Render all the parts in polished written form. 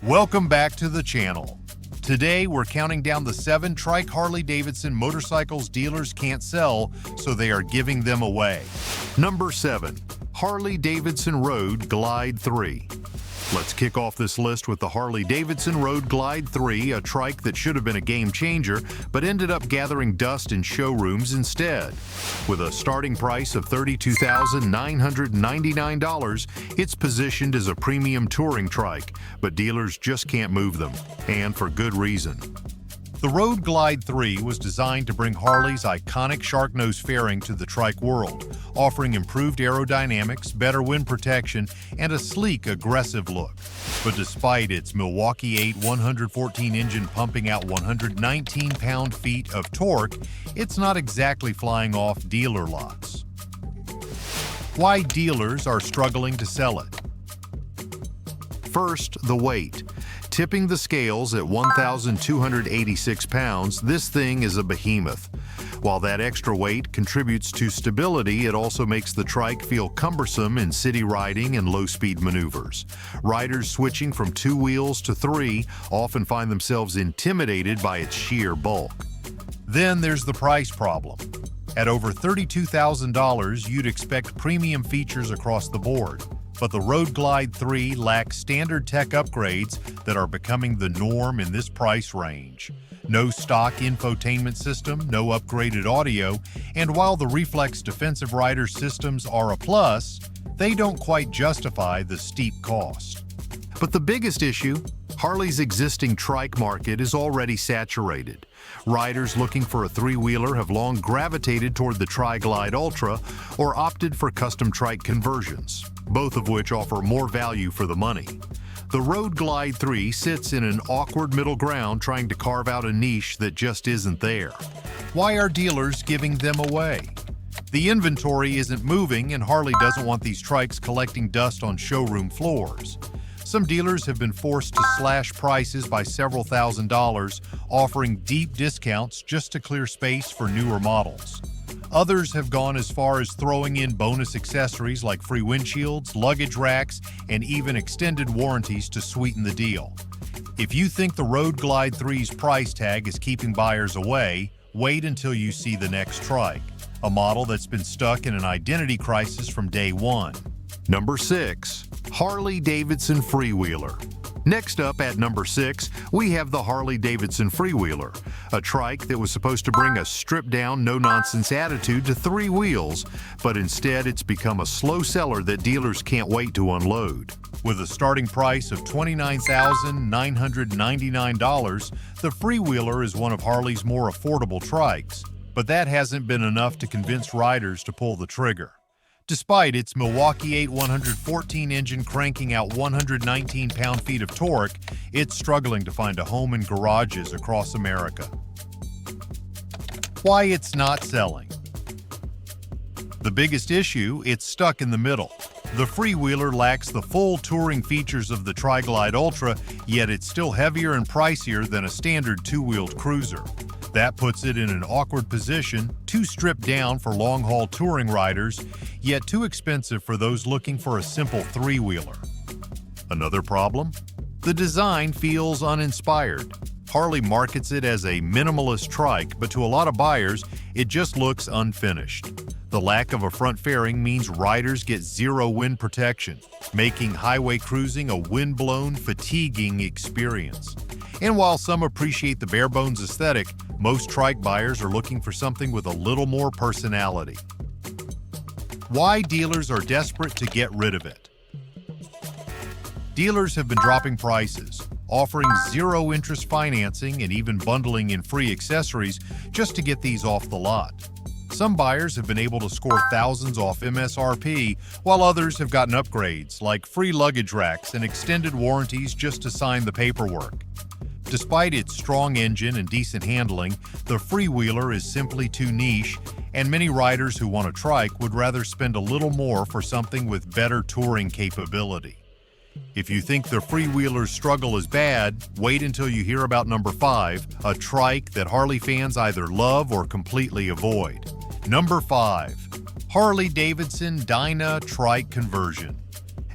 Welcome back to the channel. Today we're counting down the 7 Trike Harley Davidson motorcycles dealers can't sell, so they are giving them away. Number 7. Harley Davidson Road Glide 3. Let's kick off this list with the Harley Davidson Road Glide 3, a trike that should have been a game changer, but ended up gathering dust in showrooms instead. With a starting price of $32,999, it's positioned as a premium touring trike, but dealers just can't move them, and for good reason. The Road Glide 3 was designed to bring Harley's iconic shark nose fairing to the trike world, offering improved aerodynamics, better wind protection, and a sleek, aggressive look. But despite its Milwaukee 8 114 engine pumping out 119 pound-feet of torque, it's not exactly flying off dealer lots. Why dealers are struggling to sell it. First, the weight. Tipping the scales at 1,286 pounds, this thing is a behemoth. While that extra weight contributes to stability, it also makes the trike feel cumbersome in city riding and low-speed maneuvers. Riders switching from 2 wheels to 3 often find themselves intimidated by its sheer bulk. Then there's the price problem. At over $32,000, you'd expect premium features across the board. But the Road Glide 3 lacks standard tech upgrades that are becoming the norm in this price range. No stock infotainment system, no upgraded audio, and while the Reflex defensive rider systems are a plus, they don't quite justify the steep cost. But the biggest issue, Harley's existing trike market is already saturated. Riders looking for a 3-wheeler have long gravitated toward the Tri Glide Ultra or opted for custom trike conversions, both of which offer more value for the money. The Road Glide 3 sits in an awkward middle ground trying to carve out a niche that just isn't there. Why are dealers giving them away? The inventory isn't moving, and Harley doesn't want these trikes collecting dust on showroom floors. Some dealers have been forced to slash prices by several $1,000s, offering deep discounts just to clear space for newer models. Others have gone as far as throwing in bonus accessories like free windshields, luggage racks, and even extended warranties to sweeten the deal. If you think the Road Glide 3's price tag is keeping buyers away, wait until you see the next trike, a model that's been stuck in an identity crisis from day one. Number 6. Harley Davidson Freewheeler. Next up at number 6, we have the Harley Davidson Freewheeler, a trike that was supposed to bring a stripped-down, no-nonsense attitude to 3 wheels, but instead it's become a slow seller that dealers can't wait to unload. With a starting price of $29,999, the Freewheeler is one of Harley's more affordable trikes, but that hasn't been enough to convince riders to pull the trigger. Despite its Milwaukee 8 114 engine cranking out 119 pound-feet of torque, it's struggling to find a home in garages across America. Why it's not selling. The biggest issue, it's stuck in the middle. The Freewheeler lacks the full touring features of the Tri Glide Ultra, yet it's still heavier and pricier than a standard 2-wheeled cruiser. That puts it in an awkward position, too stripped down for long-haul touring riders, yet too expensive for those looking for a simple 3-wheeler. Another problem? The design feels uninspired. Harley markets it as a minimalist trike, but to a lot of buyers, it just looks unfinished. The lack of a front fairing means riders get zero wind protection, making highway cruising a wind-blown, fatiguing experience. And while some appreciate the bare-bones aesthetic, most trike buyers are looking for something with a little more personality. Why dealers are desperate to get rid of it. Dealers have been dropping prices, offering zero-interest financing and even bundling in free accessories just to get these off the lot. Some buyers have been able to score thousands off MSRP, while others have gotten upgrades like free luggage racks and extended warranties just to sign the paperwork. Despite its strong engine and decent handling, the Freewheeler is simply too niche, and many riders who want a trike would rather spend a little more for something with better touring capability. If you think the Freewheeler's struggle is bad, wait until you hear about number 5, a trike that Harley fans either love or completely avoid. Number 5. Harley Davidson Dyna Trike Conversion.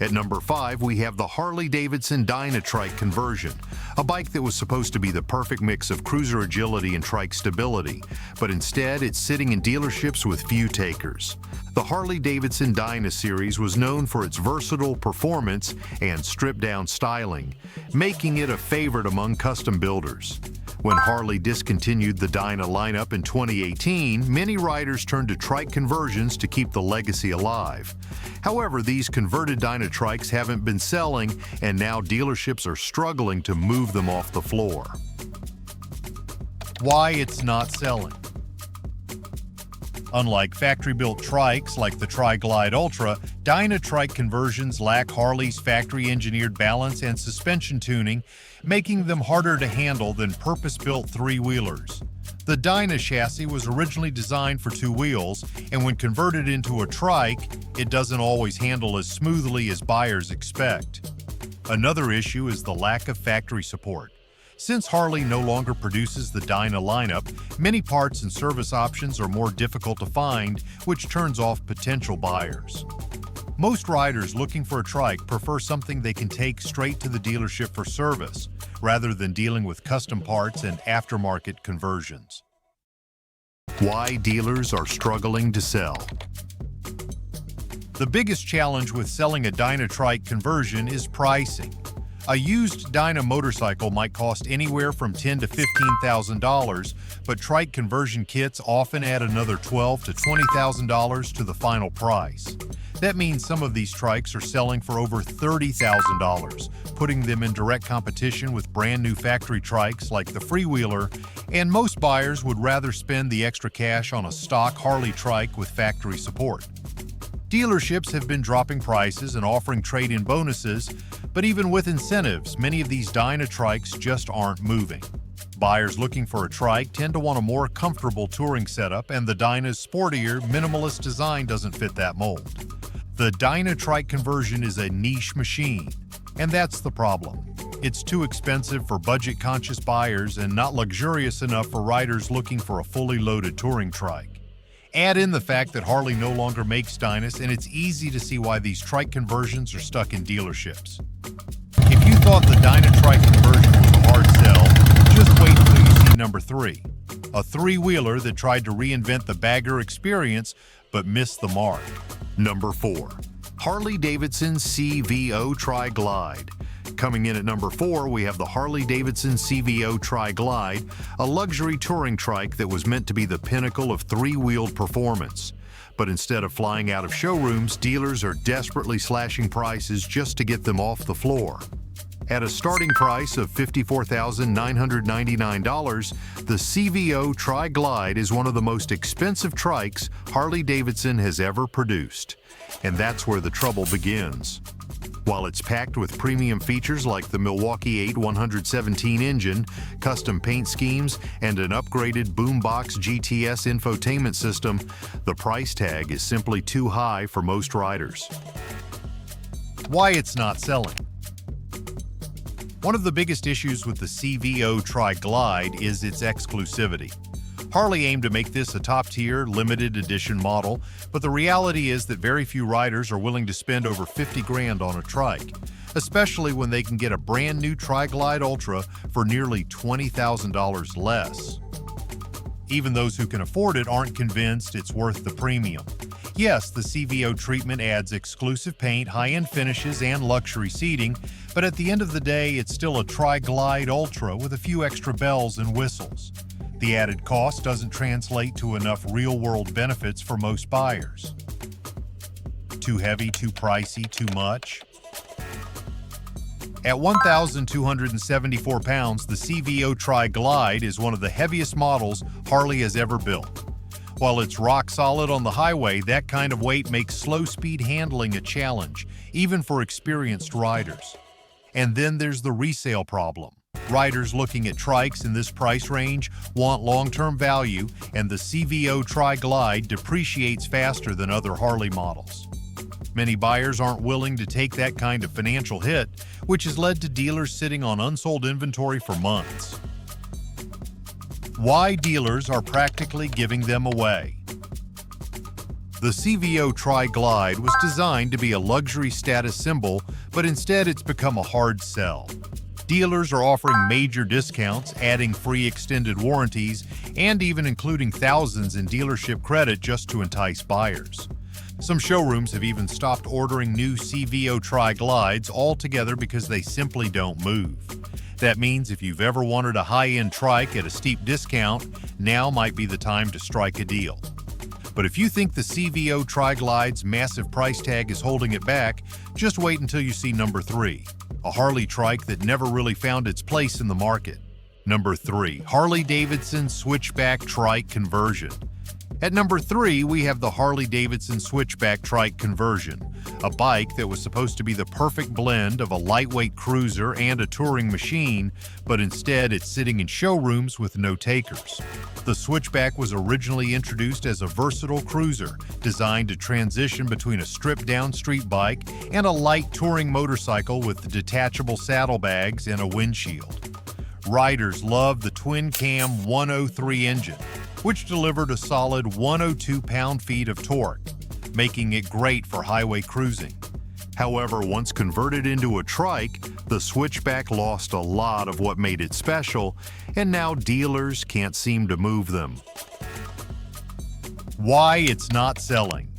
At number 5, we have the Harley Davidson Dyna trike conversion, a bike that was supposed to be the perfect mix of cruiser agility and trike stability, but instead it's sitting in dealerships with few takers. The Harley Davidson Dyna series was known for its versatile performance and stripped-down styling, making it a favorite among custom builders. When Harley discontinued the Dyna lineup in 2018, many riders turned to trike conversions to keep the legacy alive. However, these converted Dyna trikes haven't been selling, and now dealerships are struggling to move them off the floor. Why it's not selling. Unlike factory-built trikes like the Tri Glide Ultra, Dyna trike conversions lack Harley's factory-engineered balance and suspension tuning, making them harder to handle than purpose-built three-wheelers. The Dyna chassis was originally designed for two wheels, and when converted into a trike, it doesn't always handle as smoothly as buyers expect. Another issue is the lack of factory support. Since Harley no longer produces the Dyna lineup, many parts and service options are more difficult to find, which turns off potential buyers. Most riders looking for a trike prefer something they can take straight to the dealership for service, rather than dealing with custom parts and aftermarket conversions. Why dealers are struggling to sell. The biggest challenge with selling a Dyna trike conversion is pricing. A used Dyna motorcycle might cost anywhere from $10,000 to $15,000, but trike conversion kits often add another $12,000 to $20,000 to the final price. That means some of these trikes are selling for over $30,000, putting them in direct competition with brand new factory trikes like the Freewheeler, and most buyers would rather spend the extra cash on a stock Harley trike with factory support. Dealerships have been dropping prices and offering trade-in bonuses, but even with incentives, many of these Dyna trikes just aren't moving. Buyers looking for a trike tend to want a more comfortable touring setup, and the Dyna's sportier, minimalist design doesn't fit that mold. The Dyna trike conversion is a niche machine, and that's the problem. It's too expensive for budget-conscious buyers and not luxurious enough for riders looking for a fully loaded touring trike. Add in the fact that Harley no longer makes Dynas, and it's easy to see why these trike conversions are stuck in dealerships. If you thought the Dyna trike conversion was a hard sell, just wait until you see number 3, a three-wheeler that tried to reinvent the bagger experience but missed the mark. Number 4, Harley Davidson CVO Tri Glide. Coming in at number 4, we have the Harley Davidson CVO Tri Glide, a luxury touring trike that was meant to be the pinnacle of three-wheeled performance. But instead of flying out of showrooms, dealers are desperately slashing prices just to get them off the floor. At a starting price of $54,999, the CVO Tri Glide is one of the most expensive trikes Harley Davidson has ever produced. And that's where the trouble begins. While it's packed with premium features like the Milwaukee 8117 engine, custom paint schemes, and an upgraded Boombox GTS infotainment system, the price tag is simply too high for most riders. Why it's not selling. One of the biggest issues with the CVO Tri Glide is its exclusivity. Harley aimed to make this a top-tier, limited edition model, but the reality is that very few riders are willing to spend over $50,000 on a trike, especially when they can get a brand new Tri Glide Ultra for nearly $20,000 less. Even those who can afford it aren't convinced it's worth the premium. Yes, the CVO treatment adds exclusive paint, high-end finishes, and luxury seating, but at the end of the day, it's still a Tri Glide Ultra with a few extra bells and whistles. The added cost doesn't translate to enough real-world benefits for most buyers. Too heavy, too pricey, too much? At 1,274 pounds, the CVO Tri Glide is one of the heaviest models Harley has ever built. While it's rock solid on the highway, that kind of weight makes slow-speed handling a challenge, even for experienced riders. And then there's the resale problem. Riders looking at trikes in this price range want long-term value, and the CVO Tri Glide depreciates faster than other Harley models. Many buyers aren't willing to take that kind of financial hit, which has led to dealers sitting on unsold inventory for months. Why dealers are practically giving them away. The CVO Tri Glide was designed to be a luxury status symbol, but instead it's become a hard sell. Dealers are offering major discounts, adding free extended warranties, and even including thousands in dealership credit just to entice buyers. Some showrooms have even stopped ordering new CVO Tri Glides altogether because they simply don't move. That means if you've ever wanted a high-end trike at a steep discount, now might be the time to strike a deal. But if you think the CVO Tri Glide's massive price tag is holding it back, just wait until you see number 3, a Harley trike that never really found its place in the market. Number 3, Harley Davidson Switchback Trike Conversion. At number 3, we have the Harley Davidson Switchback Trike Conversion, a bike that was supposed to be the perfect blend of a lightweight cruiser and a touring machine, but instead it's sitting in showrooms with no takers. The Switchback was originally introduced as a versatile cruiser, designed to transition between a stripped-down street bike and a light touring motorcycle with detachable saddlebags and a windshield. Riders loved the twin-cam 103 engine, which delivered a solid 102 pound-feet of torque, making it great for highway cruising. However, once converted into a trike, the Switchback lost a lot of what made it special, and now dealers can't seem to move them. Why it's not selling.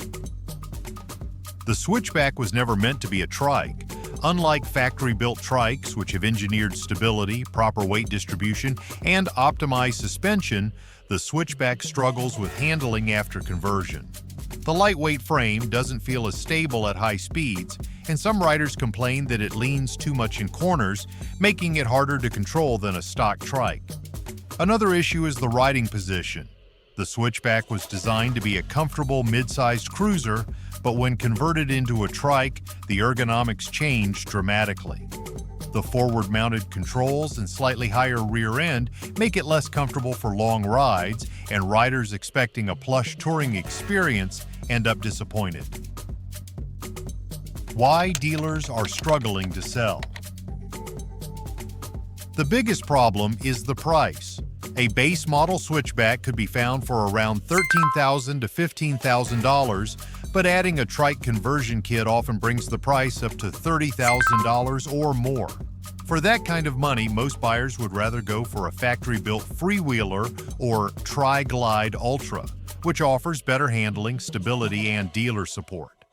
The Switchback was never meant to be a trike. Unlike factory-built trikes, which have engineered stability, proper weight distribution, and optimized suspension, the Switchback struggles with handling after conversion. The lightweight frame doesn't feel as stable at high speeds, and some riders complain that it leans too much in corners, making it harder to control than a stock trike. Another issue is the riding position. The Switchback was designed to be a comfortable mid-sized cruiser, but when converted into a trike, the ergonomics changed dramatically. The forward-mounted controls and slightly higher rear end make it less comfortable for long rides, and riders expecting a plush touring experience end up disappointed. Why dealers are struggling to sell. The biggest problem is the price. A base model Switchback could be found for around $13,000 to $15,000, but adding a trike conversion kit often brings the price up to $30,000 or more. For that kind of money, most buyers would rather go for a factory-built Freewheeler or Tri Glide Ultra, which offers better handling, stability, and dealer support.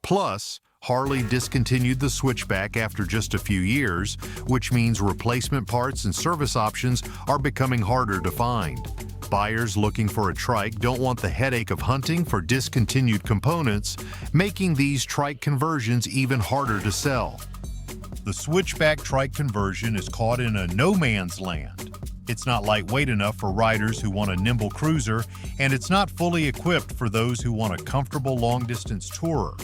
Plus, Harley discontinued the Switchback after just a few years, which means replacement parts and service options are becoming harder to find. Buyers looking for a trike don't want the headache of hunting for discontinued components, making these trike conversions even harder to sell. The Switchback trike conversion is caught in a no-man's land. It's not lightweight enough for riders who want a nimble cruiser, and it's not fully equipped for those who want a comfortable long-distance tourer.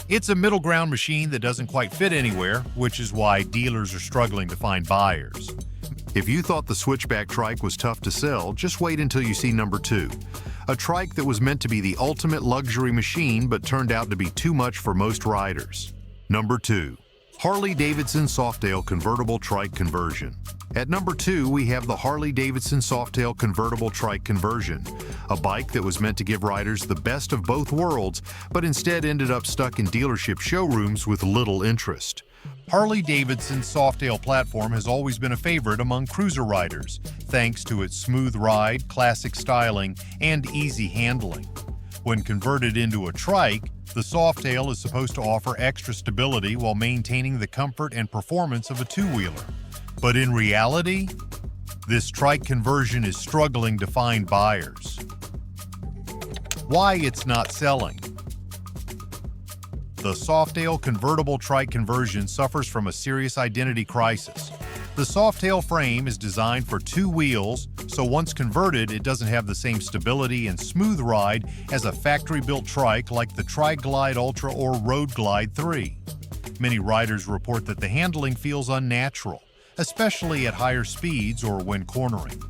It's a middle ground machine that doesn't quite fit anywhere, which is why dealers are struggling to find buyers. If you thought the Switchback trike was tough to sell, just wait until you see number 2. A trike that was meant to be the ultimate luxury machine but turned out to be too much for most riders. Number 2. Harley Davidson Softail Convertible Trike Conversion. At number 2, we have the Harley Davidson Softail Convertible Trike Conversion, a bike that was meant to give riders the best of both worlds, but instead ended up stuck in dealership showrooms with little interest. Harley Davidson's Softail platform has always been a favorite among cruiser riders, thanks to its smooth ride, classic styling, and easy handling. When converted into a trike, the Softail is supposed to offer extra stability while maintaining the comfort and performance of a two-wheeler. But in reality, this trike conversion is struggling to find buyers. Why it's not selling. The Softail convertible trike conversion suffers from a serious identity crisis. The Softail frame is designed for 2 wheels, so once converted, it doesn't have the same stability and smooth ride as a factory-built trike like the Tri Glide Ultra or Road Glide 3. Many riders report that the handling feels unnatural, especially at higher speeds or when cornering.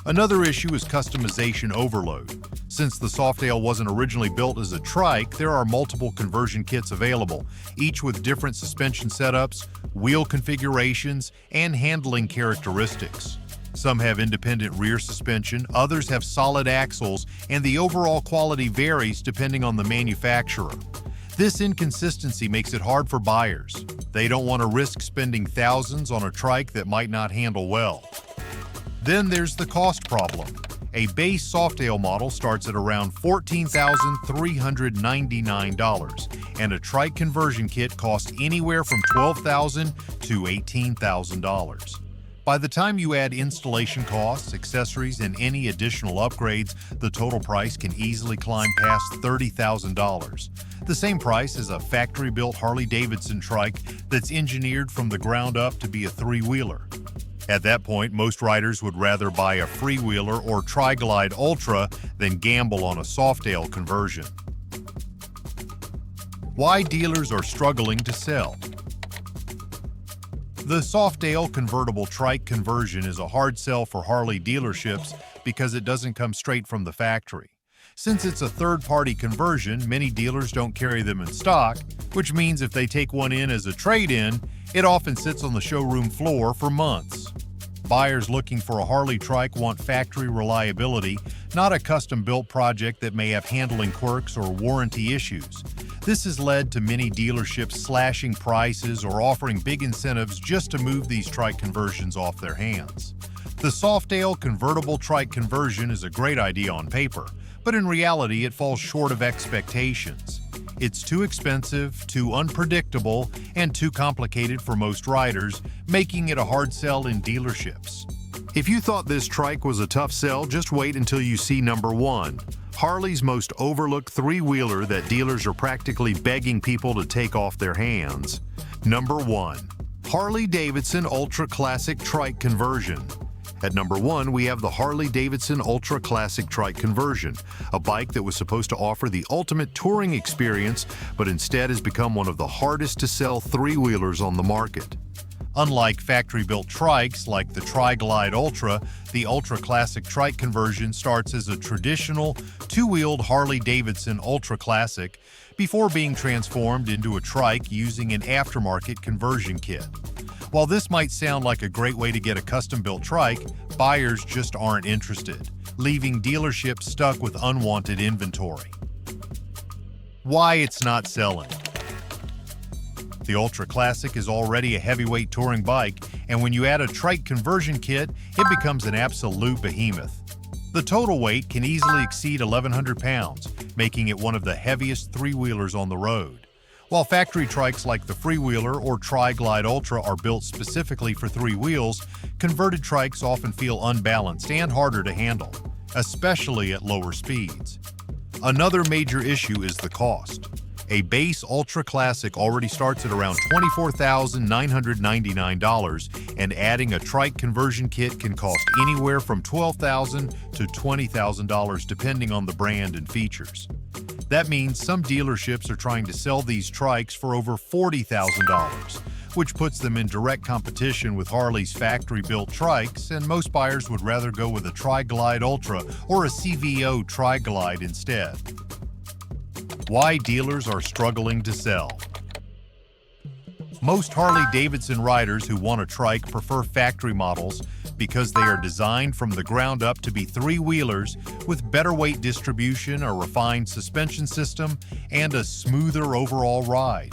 Another issue is customization overload. Since the Softail wasn't originally built as a trike, there are multiple conversion kits available, each with different suspension setups, wheel configurations, and handling characteristics. Some have independent rear suspension, others have solid axles, and the overall quality varies depending on the manufacturer. This inconsistency makes it hard for buyers. They don't want to risk spending thousands on a trike that might not handle well. Then there's the cost problem. A base Softail model starts at around $14,399, and a trike conversion kit costs anywhere from $12,000 to $18,000. By the time you add installation costs, accessories, and any additional upgrades, the total price can easily climb past $30,000. The same price as a factory-built Harley Davidson trike that's engineered from the ground up to be a three-wheeler. At that point, most riders would rather buy a Freewheeler or Tri Glide Ultra than gamble on a Softail conversion. Why dealers are struggling to sell. The Softail convertible trike conversion is a hard sell for Harley dealerships because it doesn't come straight from the factory. Since it's a third-party conversion, many dealers don't carry them in stock, which means if they take one in as a trade-in, it often sits on the showroom floor for months. Buyers looking for a Harley trike want factory reliability, not a custom-built project that may have handling quirks or warranty issues. This has led to many dealerships slashing prices or offering big incentives just to move these trike conversions off their hands. The Softail convertible trike conversion is a great idea on paper, but in reality it falls short of expectations. It's too expensive, too unpredictable, and too complicated for most riders, making it a hard sell in dealerships. If you thought this trike was a tough sell, just wait until you see number 1. Harley's most overlooked three-wheeler that dealers are practically begging people to take off their hands. Number 1. Harley Davidson Ultra Classic Trike Conversion. At number 1, we have the Harley Davidson Ultra Classic Trike Conversion, a bike that was supposed to offer the ultimate touring experience, but instead has become one of the hardest to sell three-wheelers on the market. Unlike factory-built trikes like the Tri Glide Ultra, the Ultra Classic Trike conversion starts as a traditional two-wheeled Harley Davidson Ultra Classic before being transformed into a trike using an aftermarket conversion kit. While this might sound like a great way to get a custom-built trike, buyers just aren't interested, leaving dealerships stuck with unwanted inventory. Why it's not selling. The Ultra Classic is already a heavyweight touring bike, and when you add a trike conversion kit, it becomes an absolute behemoth. The total weight can easily exceed 1,100 pounds, making it one of the heaviest three-wheelers on the road. While factory trikes like the Freewheeler or Tri Glide Ultra are built specifically for three wheels, converted trikes often feel unbalanced and harder to handle, especially at lower speeds. Another major issue is the cost. A base Ultra Classic already starts at around $24,999, and adding a trike conversion kit can cost anywhere from $12,000 to $20,000 depending on the brand and features. That means some dealerships are trying to sell these trikes for over $40,000, which puts them in direct competition with Harley's factory-built trikes, and most buyers would rather go with a Tri Glide Ultra or a CVO Tri Glide instead. Why dealers are struggling to sell. Most Harley Davidson riders who want a trike prefer factory models because they are designed from the ground up to be three-wheelers with better weight distribution, a refined suspension system, and a smoother overall ride.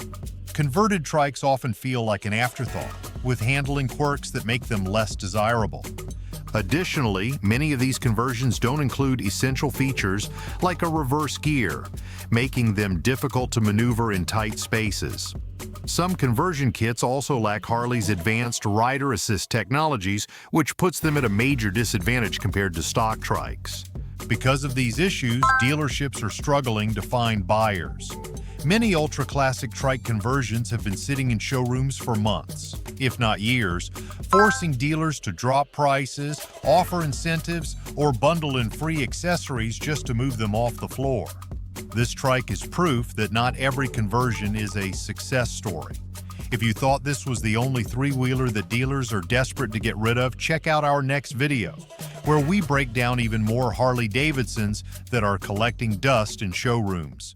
Converted trikes often feel like an afterthought, with handling quirks that make them less desirable. Additionally, many of these conversions don't include essential features like a reverse gear, making them difficult to maneuver in tight spaces. Some conversion kits also lack Harley's advanced rider assist technologies, which puts them at a major disadvantage compared to stock trikes. Because of these issues, dealerships are struggling to find buyers. Many ultra-classic trike conversions have been sitting in showrooms for months, if not years, forcing dealers to drop prices, offer incentives, or bundle in free accessories just to move them off the floor. This trike is proof that not every conversion is a success story. If you thought this was the only three-wheeler that dealers are desperate to get rid of, check out our next video, where we break down even more Harley Davidsons that are collecting dust in showrooms.